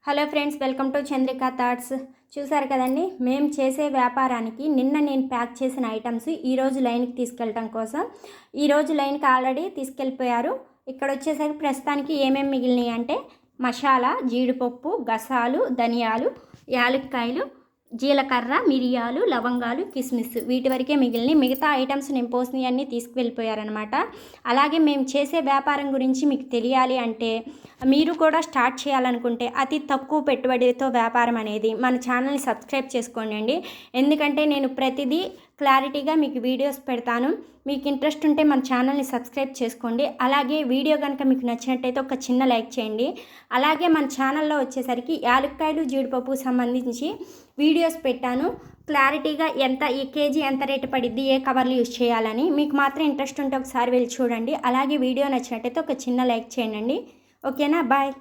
Hello friends, welcome to Chandrika thoughts. చూసారు కదండి, మేము చేసే వ్యాపారానికి నిన్న నేను ప్యాక్ చేసిన ఐటమ్స్ ఈరోజు లైన్కి తీసుకెళ్ళటం కోసం ఈరోజు లైన్కి ఆల్రెడీ తీసుకెళ్ళిపోయారు. ఇక్కడ వచ్చేసరికి ప్రస్తుతానికి ఏమేమి మిగిలినాయి అంటే మసాలా, జీడిపప్పు, గసాలు, ధనియాలు, యాలక్కాయలు, జీలకర్ర, మిరియాలు, లవంగాలు, కిస్మిస్ వీటి వరకే మిగిలినాయి. మిగతా ఐటమ్స్ నేను పోసినవి అన్నీ తీసుకువెళ్ళిపోయారనమాట. అలాగే మేము చేసే వ్యాపారం గురించి మీకు తెలియాలి అంటే మీరు కూడా స్టార్ట్ చేయాలనుకుంటే అతి తక్కువ పెట్టుబడితో వ్యాపారం అనేది మన ఛానల్ని సబ్స్క్రైబ్ చేసుకోండి. ఎందుకంటే నేను ప్రతిదీ క్లారిటీగా మీకు వీడియోస్ పెడతాను. మీకు ఇంట్రెస్ట్ ఉంటే మన ఛానల్ని సబ్స్క్రైబ్ చేసుకోండి. అలాగే వీడియో కనుక మీకు నచ్చినట్టయితే ఒక చిన్న లైక్ చేయండి. అలాగే మన ఛానల్లో వచ్చేసరికి యాలక్కాయలు, జీడిపప్పు సంబంధించి వీడియోస్ పెట్టాను. క్లారిటీగా ఈ కేజీ ఎంత రేటు పడిద్ది, ఏ కవర్లు యూజ్ చేయాలని మీకు మాత్రం ఇంట్రెస్ట్ ఉంటే ఒకసారి వెళ్ళి చూడండి. అలాగే వీడియో నచ్చినట్టయితే ఒక చిన్న లైక్ చేయండి. ఓకేనా? బాయ్.